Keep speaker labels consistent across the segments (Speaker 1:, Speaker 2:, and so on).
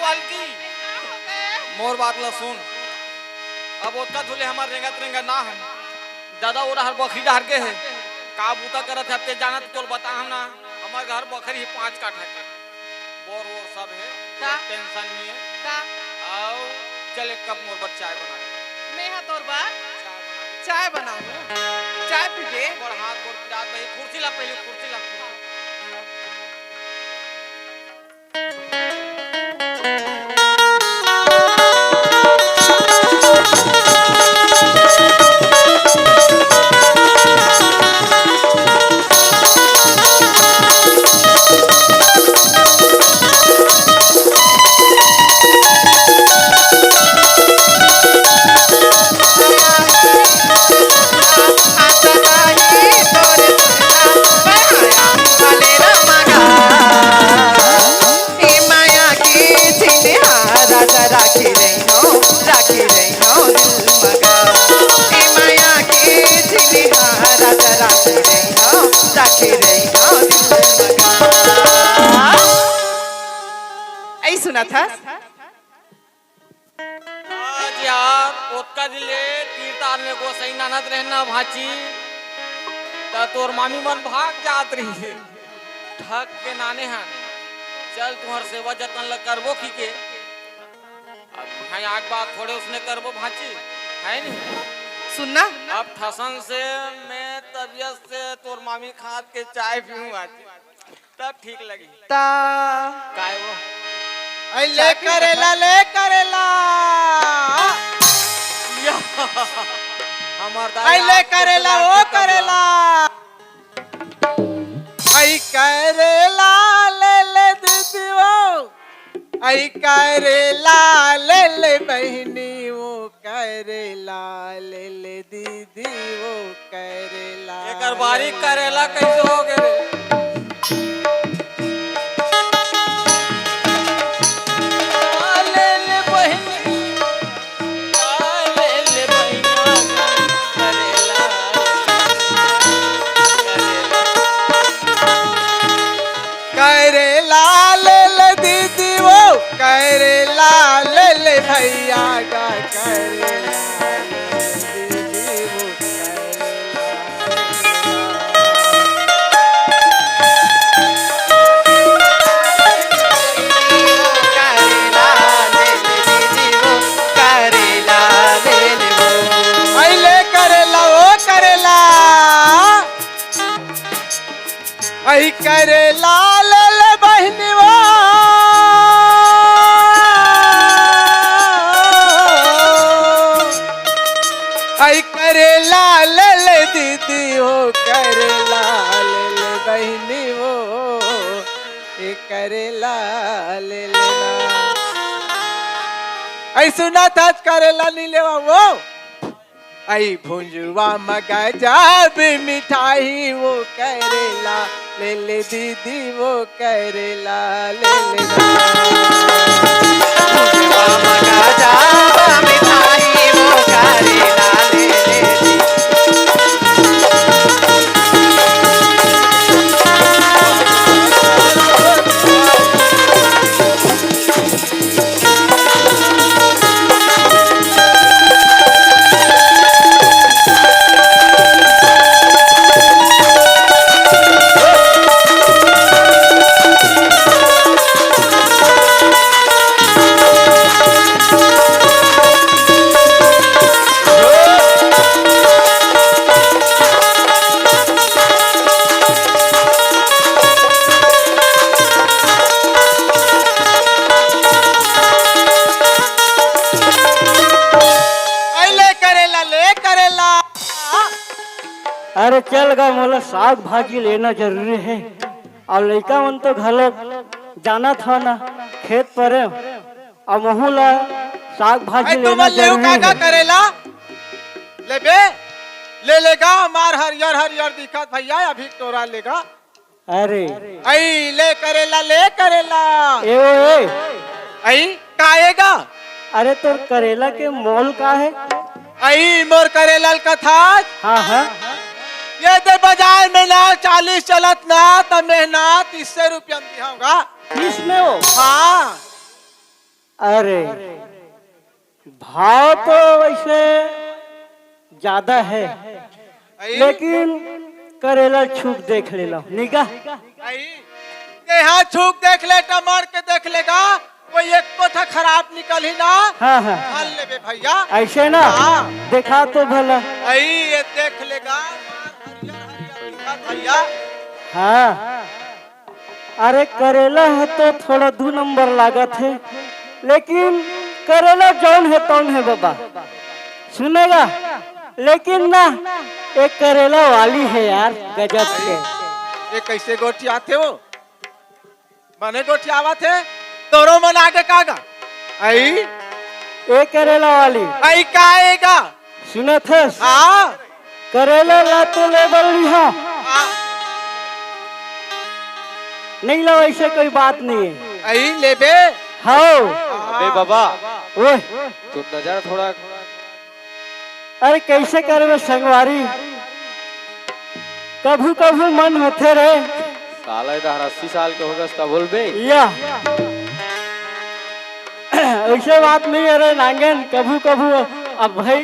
Speaker 1: वालकी मोर बात ला सुन। अब ओतना धुले हमार रेंगा ना है दादा वो हर बकरी डार के है का बूता करत है। अब ते जानत तोल बता हम ना हमार घर बकरी 5 काठा के बोर वो सब है
Speaker 2: का
Speaker 1: टेंशन नहीं है
Speaker 2: का
Speaker 1: आओ चले कब मोर बर चाय बना
Speaker 2: मैं हा तोर बा चाय बनाऊं चाय पीबे
Speaker 1: और हाथ गोड़ पिरात भाई कुर्सी ला पहले कुर्सी ला
Speaker 2: सुना था
Speaker 1: आज यार ओतका दिले तीरतार में को सही नानत रहना भाची ता तोर मामी मन भाग जात रही है ठग के नाने हन चल तुम्हार सेवा जतन ल करबो की के अब हां आग बात थोड़े उसने करबो भाची है नहीं
Speaker 2: सुनना
Speaker 1: अब ठसन से मैं तबियत से तोर मामी खाद के चाय पीऊं आज तब ठीक लगी
Speaker 2: ता
Speaker 1: काय वो
Speaker 2: ले करेला
Speaker 1: हमार
Speaker 2: ले करेला ओ करेला आई करेला ले दीदी वो आई करेला ले बहनी वो करेला ले दीदी वो करेला
Speaker 1: एकर बारीक करेला कैसे हो गए रे
Speaker 2: भैया का करेला आई करेला ले बहनी वो आई करेला ले दीदी हो करेला ले बहनी वो ये करेला ले लेना आई सुना था करेला नहीं लेवा वो आई भुंजुआ मगा जब मिठाई वो करेला ले दीदी वो करेला ले भुंजुआ मगा जब मिठाई वो करेला ले
Speaker 3: अरे चल गा मोला साग भाजी लेना जरूरी है और लड़का मन तो घर जाना था ना खेत पर और महूला साग भाजी लेना जरूरी है।
Speaker 2: करेला ले बे ले लेगा मार हरियर दिखत भैया अभी तोरा लेगा
Speaker 3: अरे
Speaker 2: आई ले करेला
Speaker 3: ए
Speaker 2: आई काएगा
Speaker 3: अरे तो करेला के मोल का है
Speaker 2: आई मोर करेला कथा
Speaker 3: हाँ हाँ
Speaker 2: ये दे बाजार में ना 40 चलत ना तो मेहनत 30 रुपया दिया होगा
Speaker 3: 30 में हो
Speaker 2: हाँ
Speaker 3: अरे भाव तो वैसे ज्यादा है,
Speaker 2: आई
Speaker 3: लेकिन करेला छूक देख ले लो निगाह।
Speaker 2: आई यहाँ छूक देख ले, टमार के देख लेगा, कोई एक कोठा खराब निकल ही ना।
Speaker 3: हाँ हाँ
Speaker 2: ढाल ले बे भैया।
Speaker 3: ऐसे ना
Speaker 2: हाँ।
Speaker 3: देखा तो भला।
Speaker 2: आई ये देख लेगा, हरियर हरियर दिखा भैया।
Speaker 3: हाँ अरे करेला है तो थोड़ा 2 नंबर लागत है, लेकिन करेला जौन है तौन है बाबा, सुनेगा। लेकिन ना एक करेला वाली है यार गजब के।
Speaker 2: ये कैसे गोटी आते हो, मने गोटी आवा थे तोरो मन आगे कागा। आई
Speaker 3: एक करेला वाली
Speaker 2: आई का आएगा।
Speaker 3: सुने थे
Speaker 2: हाँ
Speaker 3: करेला ला तो लेवल लिहा नहीं लो, ऐसे कोई बात नहीं है।
Speaker 2: आई ले बे।
Speaker 3: हाँ
Speaker 1: अबे बाबा
Speaker 3: ओए
Speaker 1: तुम नजर थोड़ा
Speaker 3: अरे कैसे करवे संगवारी, कभू कभू मन होते रहे।
Speaker 1: साला इधर 80 साल के होगा उसका बोल बे।
Speaker 3: या ऐसे बात नहीं है रे नांगन, कभू कभू अब भाई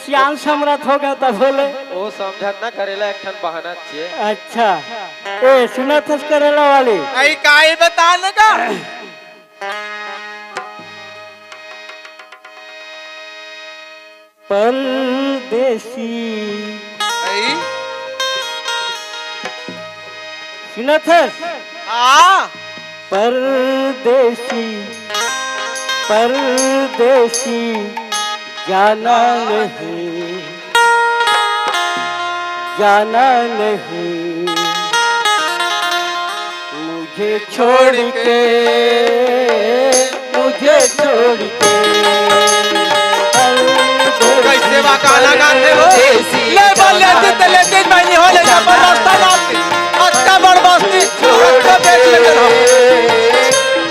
Speaker 3: सियान समरथ हो गया तब बोले।
Speaker 1: ओ समझत ना करेला एक ठन बहाना छे।
Speaker 3: अच्छा ए सुना था करेला वाली।
Speaker 2: आई काई बताने का।
Speaker 3: परदेसी
Speaker 2: आई
Speaker 3: सुना था
Speaker 2: हाँ
Speaker 3: परदेसी परदेसी जाना नहीं जाना नहीं मुझे छोड़ के मुझे छोड़ के
Speaker 2: कैसे वा गाना गाते हो। ले बोल ले ते मैंने हो ले जबरदस्ता गाते अच्छा बर्बादी छोड़ के बेच ले हो।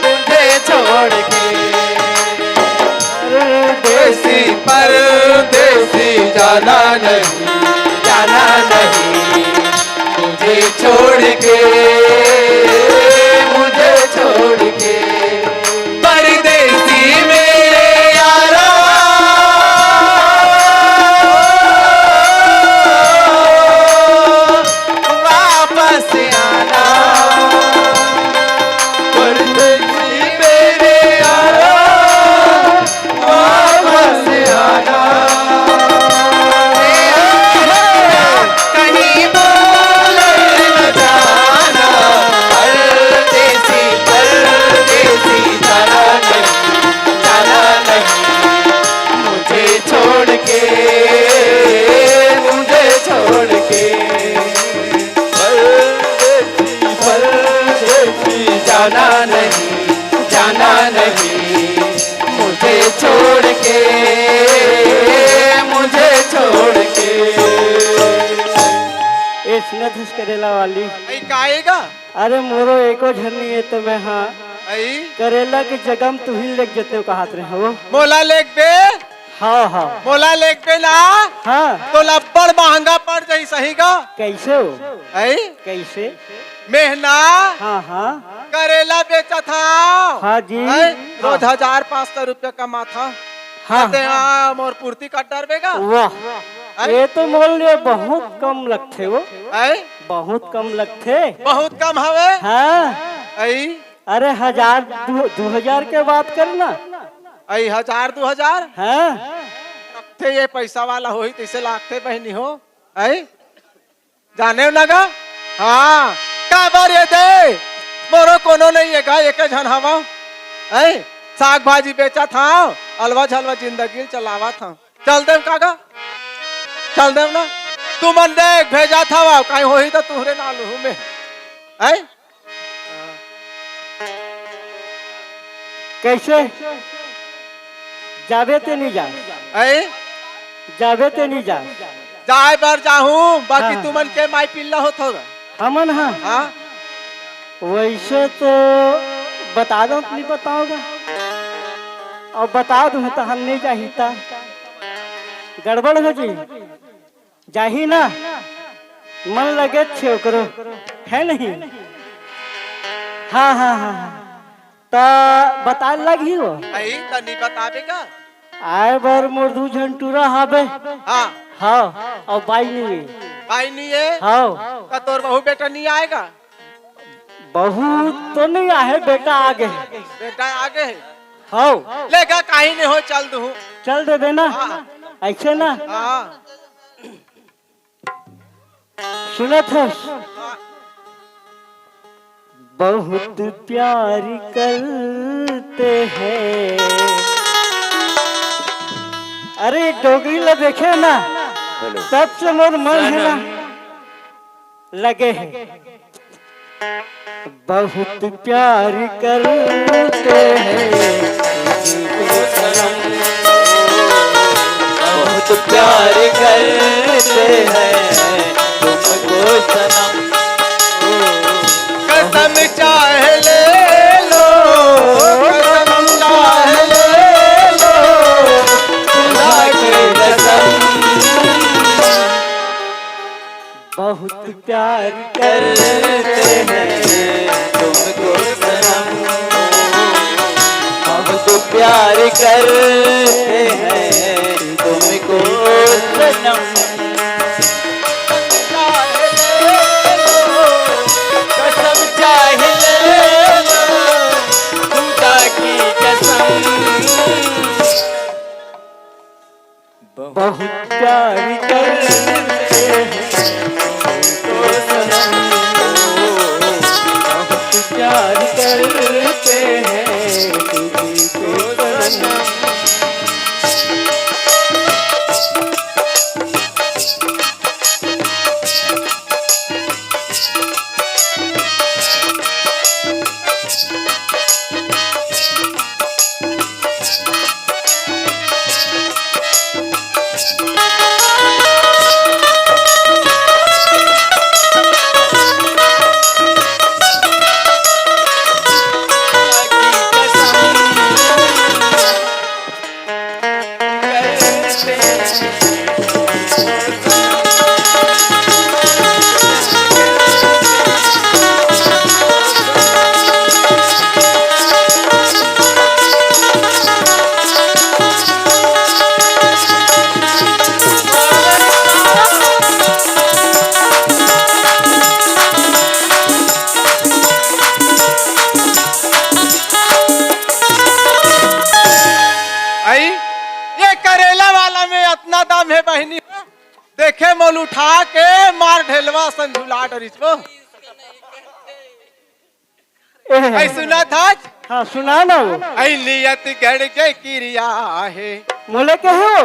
Speaker 1: मुझे छोड़ के
Speaker 2: परदेसी परदेसी जाना नहीं
Speaker 1: मुझे छोड़ के मुझे छोड़ के परदेसी मेरे यारा वापस आना परदेसी मेरे यारा वापस आना कहीं बोल न जाना परदेसी परदेसी जाना नहीं मुझे छोड़ के परदेसी जाना नहीं मुझे छोड़ के
Speaker 3: ए सुना था करेला वाली।
Speaker 2: आई काएगा।
Speaker 3: अरे मोरो एको झरनी है तो मैं हाँ
Speaker 2: आई
Speaker 3: करेला के जगह में तू ही लेके जते हो कहात रहे हो।
Speaker 2: मोला लेक बे।
Speaker 3: हाँ हाँ
Speaker 2: मोला लेक बे ना
Speaker 3: हाँ
Speaker 2: तो लब्बड़ महंगा पड़ जाई सही का।
Speaker 3: कैसे हो
Speaker 2: आई
Speaker 3: कैसे।
Speaker 2: मेहना
Speaker 3: हाँ हाँ
Speaker 2: करेला बेचा था।
Speaker 3: हाँ जी
Speaker 2: आई, रोज 1500 रुपया कमा था।
Speaker 3: हाँ
Speaker 2: हाँ मोर पूर्ति का डर बेगा।
Speaker 3: वाह ये तो मूल्य बहुत कम लगते हो,
Speaker 2: आई
Speaker 3: बहुत कम लगते।
Speaker 2: बहुत कम हवे।
Speaker 3: हाँ
Speaker 2: आई
Speaker 3: अरे 1000 के बात करना।
Speaker 2: आई 1000 2000
Speaker 3: हाँ
Speaker 2: थे ये पैसा वाला होई तैसे लागते बहनी हो। आई जाने लगा। हाँ का बार ये दे मोरो कोनो नहीं है का एक झन हवा। आई साग भाजी बेचा था, अलवा झलवा जिंदगी चलावा था। चल दे कागा चल दे ना तू मन देख भेजा था वाह कहीं होई तो तुहरे नालू में। आई
Speaker 3: कैसे जावे ते नहीं जा
Speaker 2: आई
Speaker 3: जावे ते नहीं जा
Speaker 2: जाए बार जाहूं बाकी
Speaker 3: हाँ।
Speaker 2: तुमन के माई पिल्ला होत होगा।
Speaker 3: हमन हाँ
Speaker 2: हाँ
Speaker 3: वैसे तो बता दो नहीं बताओगा और बता दूं तो हम नहीं चाहिता गड़बड़ हो जी जाही ना मन लगे छे ओकरो है नहीं। हाँ हाँ हाँ ता बता लगी हो
Speaker 2: आई तनी बतावेगा।
Speaker 3: आए बार मोर दू झंटूरा हाबे
Speaker 2: हाँ
Speaker 3: हाँ और बाई नहीं
Speaker 2: भाई नहीं है
Speaker 3: हाँ
Speaker 2: तो तोर बहू बेटा नहीं आएगा।
Speaker 3: बहू तो नहीं आहे बेटा आगे है
Speaker 2: बेटा आगे है
Speaker 3: हाँ
Speaker 2: लेगा कहीं नहीं हो चल दू।
Speaker 3: चल दे देना
Speaker 2: हाँ।
Speaker 3: ऐसे ना
Speaker 2: हाँ
Speaker 3: सुनत है
Speaker 2: हाँ।
Speaker 3: बहुत प्यार करते हैं। अरे डोगरी ला देखे ना तब से मोर मन है ना लगे है। बहुत प्यार करते हैं
Speaker 4: बहुत प्यार करते हैं तुमको सनम।
Speaker 2: कसम चाहे ले लो कसम चाहे ले लो
Speaker 4: खुदा की कसम
Speaker 3: बहुत प्यार
Speaker 4: करते हैं तुमको सनम। बहुत प्यार करते हैं तुमको सनम। कसम चाहे ले लो खुदा की कसम।
Speaker 3: बहुत प्यार करते हैं
Speaker 4: तुमको सनम।
Speaker 3: बहुत प्यार करते हैं तुझको सनम।
Speaker 2: इतना दाम है बहनी, देखे मोल उठा के मार ढेलवा संझुला डरिस को। ऐ सुना था?
Speaker 3: हाँ सुना ना वो।
Speaker 2: ऐ नियत गढ़ के क्रिया है।
Speaker 3: मोले के हो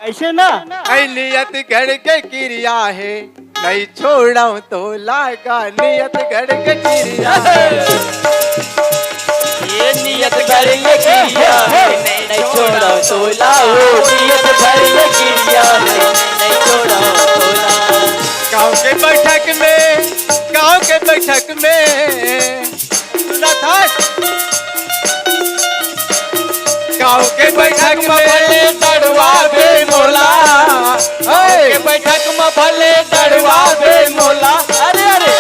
Speaker 3: ऐसे ना।
Speaker 2: ऐ नियत गढ़ के क्रिया है, नहीं छोड़ा तो लागा नियत गढ़ के क्रिया है।
Speaker 4: ये नियत गढ़ के क्रिया है, नहीं छोड़ा तो लाओ। नियत गढ़ के क्रिया है, नहीं छोड़ा तो लाओ।
Speaker 2: गाँव के बैठक में, गाँव के बैठक में सुना था? गाँव के बैठक में भले दड़वा बे मोला, के बैठक में भले दड़वा बे मोला।
Speaker 4: अरे अरे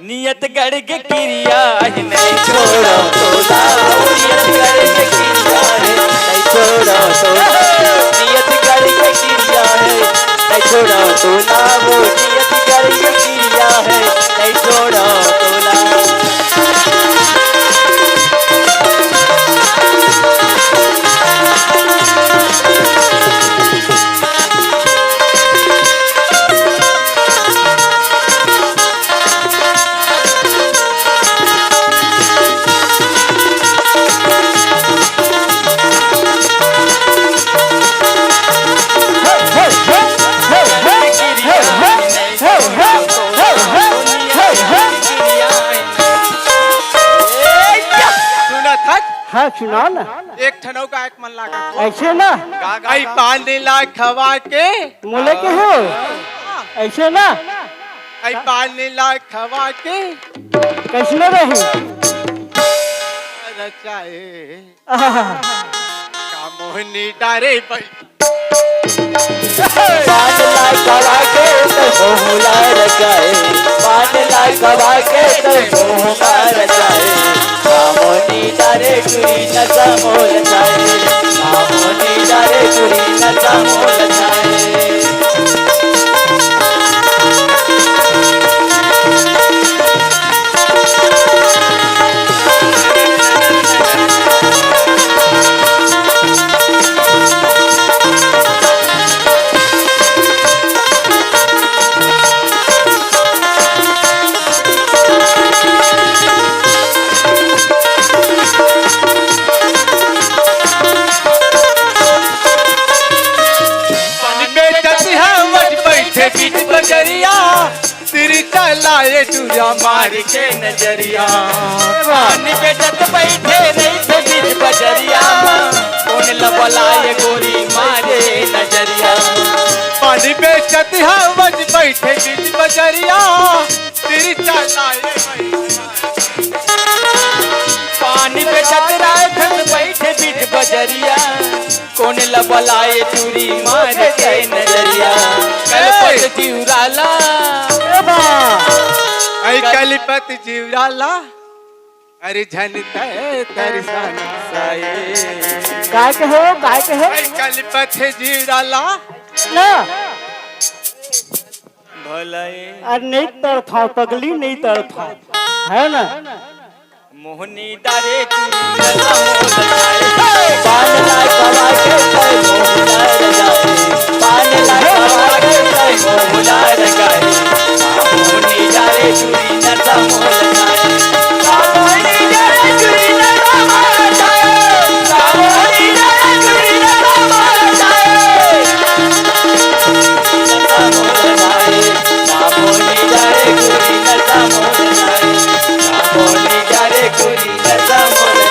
Speaker 4: नियत गढ़ के क्रिया है, नहीं छोड़ा तो लाओ। नियत गढ़ के क्रिया है, नहीं छोड़ा तो लाओ। नियत गढ़ के क्रिया है, नहीं छोड़ा तो लाओ। नियत गढ़ के क्रिया है, नहीं छोड़ा तो लाओ।
Speaker 3: हाँ सुना ना।
Speaker 2: एक ठनौ का एक मन लागा
Speaker 3: ऐसे ना।
Speaker 2: आई पानी ला खवा के
Speaker 3: मोले के हो ऐसे ना।
Speaker 2: आई पानी ला खवा के
Speaker 3: कैसे रही
Speaker 2: रचाए का मोहनी डारे भाई।
Speaker 4: बादला करा के तो होला रचाए। बादला लाय कवा के तो मोहना रचाए मामोनी डारे कुरी नचा मोल छाए मामोनी डारे कुरी नचा मोल छाए
Speaker 2: बीच बजरिया तेरी चलाए टूरा मार
Speaker 4: के नजरिया पानी पे जत बैठे नहीं थे बीच बजरिया कौन लबलाए गोरी मारे नजरिया
Speaker 2: पानी पे चतिहा बज बैठे बीच बजरिया तेरी चलाए
Speaker 4: पानी पे चतराए खत बैठे बीच बजरिया कौन लबलाए चूरी मार के नजरिया कलपत जीवराला
Speaker 2: ऐ कलिपत जीवराला अरे झनते दर्शन साए
Speaker 3: काय के हो
Speaker 2: ऐ कलिपत जीवराला
Speaker 3: ना
Speaker 4: भलाए
Speaker 3: अरे नहीं तड़फा पगली नहीं तड़फा है ना
Speaker 4: मोहनी डारे चूरी नचा मोल छाए पान लाय कवा के मोहना रजाए पान लाय कवा के मोहना रजाए मामोनी डारे चूरी नचा मोल छाए मामोनी डारे चूरी नचा मोल छाए मामोनी डारे चूरी नचा मोल छाए नचा मोल छाए मामोनी डारे चूरी नचा मोल छाए मामोनी डारे चूरी नचा मोल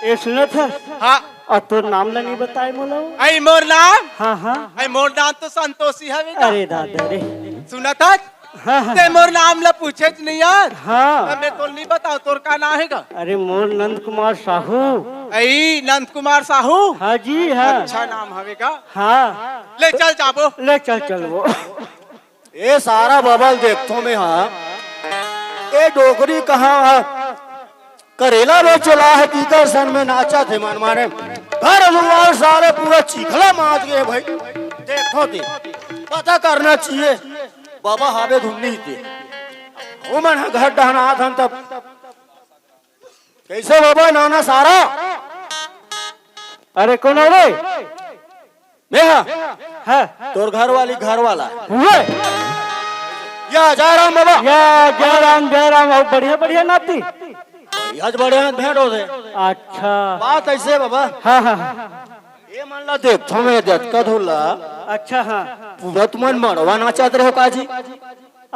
Speaker 3: ये सुना था
Speaker 2: हाँ
Speaker 3: और तो नाम ला नहीं बताए मोला
Speaker 2: ऐ मोर नाम
Speaker 3: हाँ
Speaker 2: ऐ मोर नाम तो संतोषी हवे का
Speaker 3: अरे दादा रे
Speaker 2: सुना था
Speaker 3: हाँ
Speaker 2: ते मोर नाम ला पूछे नहीं यार
Speaker 3: हाँ
Speaker 2: मैं तो नहीं बताओ तोर का नाम हैगा
Speaker 3: अरे मोर नंद कुमार साहू
Speaker 2: ऐ नंद कुमार साहू
Speaker 3: हाँ जी हाँ
Speaker 2: अच्छा नाम हवेगा
Speaker 3: हाँ
Speaker 2: ले चल जाबो
Speaker 3: ले चल वो
Speaker 5: ये सारा बबल देखतो में हाँ ये डोकरी कहाँ है करेला में चला है तीकर सन में नाचा थे मन मारे घर जुआर सारे पूरा चिखला माच गए भाई देखो थे पता करना चाहिए बाबा हावे घूमनी थे वो मन घर डहना था तब कैसे बाबा नाना सारा
Speaker 3: अरे कौन रे
Speaker 5: मैं
Speaker 3: है
Speaker 5: तोर घर वाली घर वाला
Speaker 3: हुए
Speaker 5: या जा रहा हूँ बाबा
Speaker 3: या जय राम और बढ़िया बढ़िया नाती
Speaker 5: आज बड़े हाथ भेंट हो गए
Speaker 3: अच्छा
Speaker 5: बात ऐसे बाबा
Speaker 3: हाँ हाँ
Speaker 5: ये मान ला देखो मैं दत्का धुला
Speaker 3: अच्छा हाँ
Speaker 5: पूरा तुमन मरवा नाचात रहो काजी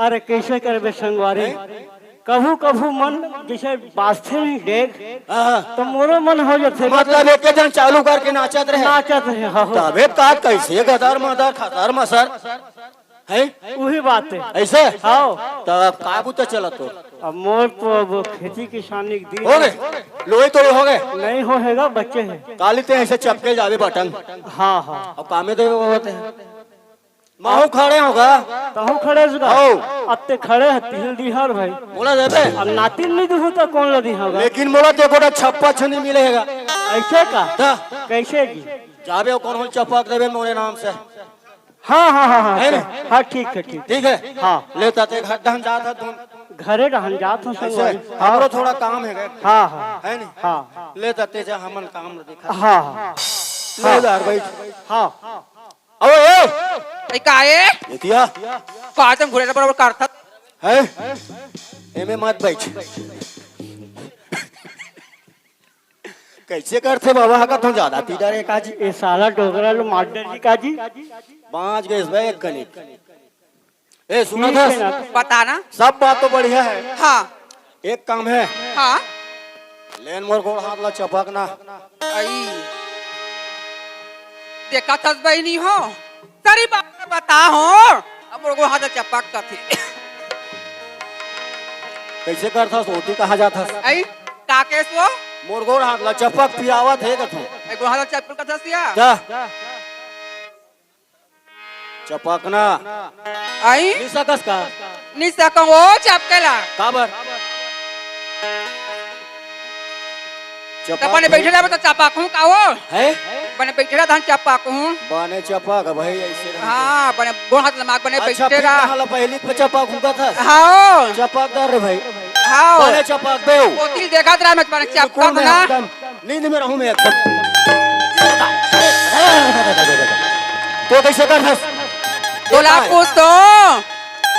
Speaker 3: अरे कैसे करबे संगवारी कभू कभू मन जैसे बास्ते में देख तो मोरो मन हो जाते
Speaker 5: मतलब एक जन चालू करके नाचत रहे
Speaker 3: नाचत है हाँ
Speaker 5: तबे का कैसे गदर मदर खतर मसर है
Speaker 3: वही बात है
Speaker 5: ऐसे
Speaker 3: हाँ
Speaker 5: तब काबू तो चला तो
Speaker 3: अब मोर तो अब खेती किसानी के दिन
Speaker 5: हो गए लोहे तो हो गए
Speaker 3: नहीं होएगा बच्चे हैं
Speaker 5: काली ते ऐसे चपके जावे बटन
Speaker 3: हाँ हाँ
Speaker 5: अब कामे दे होते हैं माहू खड़े होगा
Speaker 3: तहु खड़े जुगा
Speaker 5: आओ।
Speaker 3: अब ते खड़े है तिल दिहर भाई
Speaker 5: बोला देबे
Speaker 3: अब नातिन नहीं दूँ तो कौन लदी होगा
Speaker 5: लेकिन मोला देखो छप्पा छनी मिलेगा
Speaker 3: ऐसे का
Speaker 5: ता
Speaker 3: कैसे जी
Speaker 5: जावे कौन हो चपक देवे मोरे नाम से
Speaker 3: हाँ हाँ हाँ हाँ
Speaker 5: है ना?
Speaker 3: हाँ ठीक है ठीक
Speaker 5: ठीक है
Speaker 3: हाँ
Speaker 5: लेता ते घर ढंग जाता तुम
Speaker 3: घरे रहन जात हूँ
Speaker 5: ऐसे
Speaker 3: संगवारी
Speaker 5: हमरो थोड़ा काम है
Speaker 3: हाँ हाँ
Speaker 5: है नहीं
Speaker 3: हाँ
Speaker 5: लेता ते जा हमन काम न दिखा
Speaker 3: हाँ हाँ
Speaker 5: ले यार भाई
Speaker 3: हाँ
Speaker 5: ओ ए
Speaker 1: काये
Speaker 5: इतिया
Speaker 1: काय तुम घोड़े बरोबर करतात
Speaker 5: है एमे मत बैठ कैसे करते बाबा का तो ज्यादा तीडर है काजी
Speaker 3: ये साला डोगरा लो मास्टर जी का जी
Speaker 5: पांच गए इसमें एक कनिक ए सुना
Speaker 3: ठीक
Speaker 5: था
Speaker 3: है ना?
Speaker 1: बताना
Speaker 5: सब बात तो बढ़िया है
Speaker 1: हाँ
Speaker 5: एक काम है
Speaker 1: हाँ
Speaker 5: लेन मोर गोड़ हाथ ला चपकना
Speaker 1: आई देखा तस्बई नहीं हो सारी बात बता हो अब मेरे को हाथ चपक का थी
Speaker 5: कैसे करता सोती कहा जाता
Speaker 1: आई काके सो
Speaker 5: मोर गोड़ हाथ ला चपक पियावत है कथू
Speaker 1: एक हाथ चपक का था सिया
Speaker 5: जा चपकना
Speaker 6: आई
Speaker 5: निशा कस का
Speaker 6: निशा वो चपकेला
Speaker 5: काबर
Speaker 6: बने बैठे रहे तो चापाकू का वो
Speaker 5: है
Speaker 6: बने बैठे रहा धान चापाकू
Speaker 5: बने चपक भाई ऐसे रहे।
Speaker 6: हाँ बने गोड़ हाथ लमाक बने
Speaker 5: अच्छा
Speaker 6: बैठे
Speaker 5: फिर
Speaker 6: रहा
Speaker 5: कहाला पहली पे चपक हुआ था
Speaker 6: हाँ
Speaker 5: चपकदार रे भाई
Speaker 6: हाँ
Speaker 5: बने चपक दे
Speaker 6: वो तिल देखा रहा मैं बने चपका
Speaker 5: बिल्कुल
Speaker 6: ना
Speaker 5: मैं एकदम नींद में रहूं मैं एकदम तो कैसे कर हंस
Speaker 6: तोला पूछ तो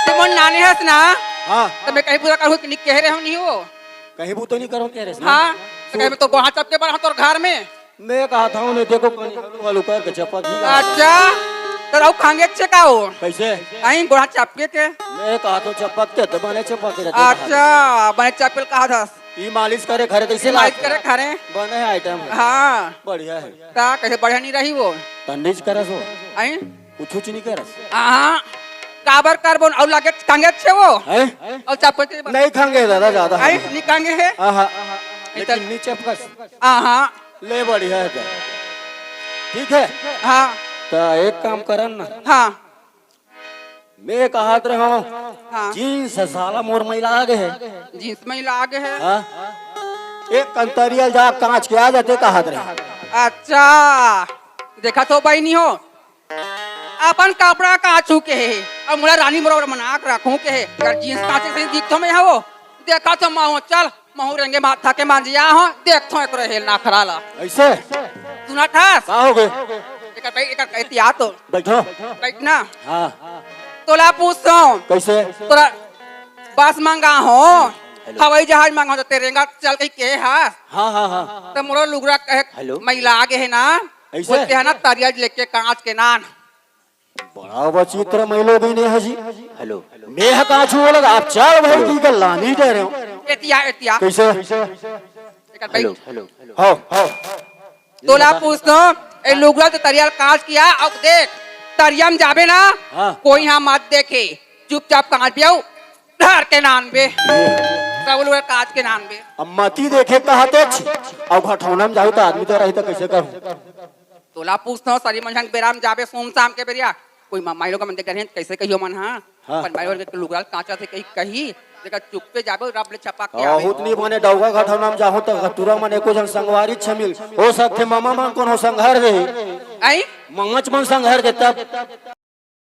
Speaker 6: तुम नानी हंस ना
Speaker 5: हाँ
Speaker 6: तो मैं कहीं पूरा करूँ कि कह रहे हो नहीं हो
Speaker 5: कहीं वो तो नहीं करो कह रहे
Speaker 6: हाँ तो कहीं तो गोहा चपके बना तो घर में
Speaker 5: मैं कहा था उन्हें देखो कहीं वालू करके चपक ही गया।
Speaker 6: अच्छा तो रहू खांगे अच्छे का हो
Speaker 5: कैसे
Speaker 6: आई गोहा चपके के
Speaker 5: मैं कहा तो चपकते तो बने चपक रहते
Speaker 6: अच्छा बने चपेल कहा था
Speaker 5: ये मालिश करे खरे कैसे
Speaker 6: मालिश करे खरे
Speaker 5: बने आइटम है
Speaker 6: हाँ
Speaker 5: बढ़िया है
Speaker 6: ता कैसे बढ़िया नहीं रही वो
Speaker 5: तंडीज करस हो
Speaker 6: आई
Speaker 5: कुछ नहीं करस
Speaker 6: हाँ काबर कार्बन और लगे कांगे अच्छे वो
Speaker 5: है
Speaker 6: और चपके
Speaker 5: नहीं खाएंगे दादा ज्यादा
Speaker 6: आई नहीं कांगे है
Speaker 5: आहा लेकिन नहीं चपकस
Speaker 6: हाँ
Speaker 5: ले बढ़िया है ठीक है
Speaker 6: हाँ
Speaker 5: तो एक काम करन ना
Speaker 6: हाँ
Speaker 5: मैं कहा रहा
Speaker 6: हाँ
Speaker 5: जीन्स साला मोर महिला आगे है
Speaker 6: जींस में ही लागे है
Speaker 5: हाँ? एक कंतरियल जा कांच के आ जाते कहा रहे
Speaker 6: अच्छा देखा तो भाई नहीं हो अपन कपड़ा का चुके है और मुला रानी बरोबर मना के रखूं के है अगर जींस कांचे से दिख तो मैं हो देखा तो माहो चल महू रेंगे माथा के मांजिया हो देख तो एक रहे ना खराला
Speaker 5: ऐसे
Speaker 6: सुना था
Speaker 5: का हो गए
Speaker 6: एक बैठ एक एहतियात हो
Speaker 5: बैठो
Speaker 6: बैठना
Speaker 5: हाँ
Speaker 6: तोला पूछता हूं
Speaker 5: कैसे
Speaker 6: तोरा बस मांगा हो हवाई जहाज मांगा हो तो तेरेगा चल के है
Speaker 5: हाँ हाँ हाँ
Speaker 6: तो मोरो लुगरा कहे
Speaker 5: हेलो।
Speaker 6: महिला आगे है ना
Speaker 5: ऐसे?
Speaker 6: बोलते है ना तरिया लेके कांच के नान
Speaker 5: बड़ा वचित्र महिलो भी नहीं है जी हेलो मैं कहा छू लगा आप चार भाई की गल्ला नहीं कह रहे हो
Speaker 6: एतिया एतिया
Speaker 5: कैसे
Speaker 6: एक बैठ
Speaker 5: हो
Speaker 6: तोला पूछतो ए लुगरा तो तरिया कांच किया अब देख तरिया में जाबे ना
Speaker 5: हाँ।
Speaker 6: कोई यहाँ मत देखे चुपचाप कांच पे आओ धर के नान बे सब लोग कांच के नान बे
Speaker 5: अब मती देखे कहते अब घटौना में जाऊ तो आदमी तो रही तो कैसे करूं
Speaker 6: तोला पूछतो सरी मनहंग बेराम जाबे सोम शाम के बेरिया कोई माई लोग मन देख कैसे कहियो मन हाँ
Speaker 5: हाँ।
Speaker 6: पर माई लोग लुगरा कांचा से कही देखा चुप पे जाबे रब ले छपा के
Speaker 5: बहुत नहीं बने डौगा घटौना में जाहू तो तुरा मन एको जन संगवारी छमिल हो सकते मामा मन कोनो संघर रही
Speaker 6: आई
Speaker 5: मंगच मन संघर के तब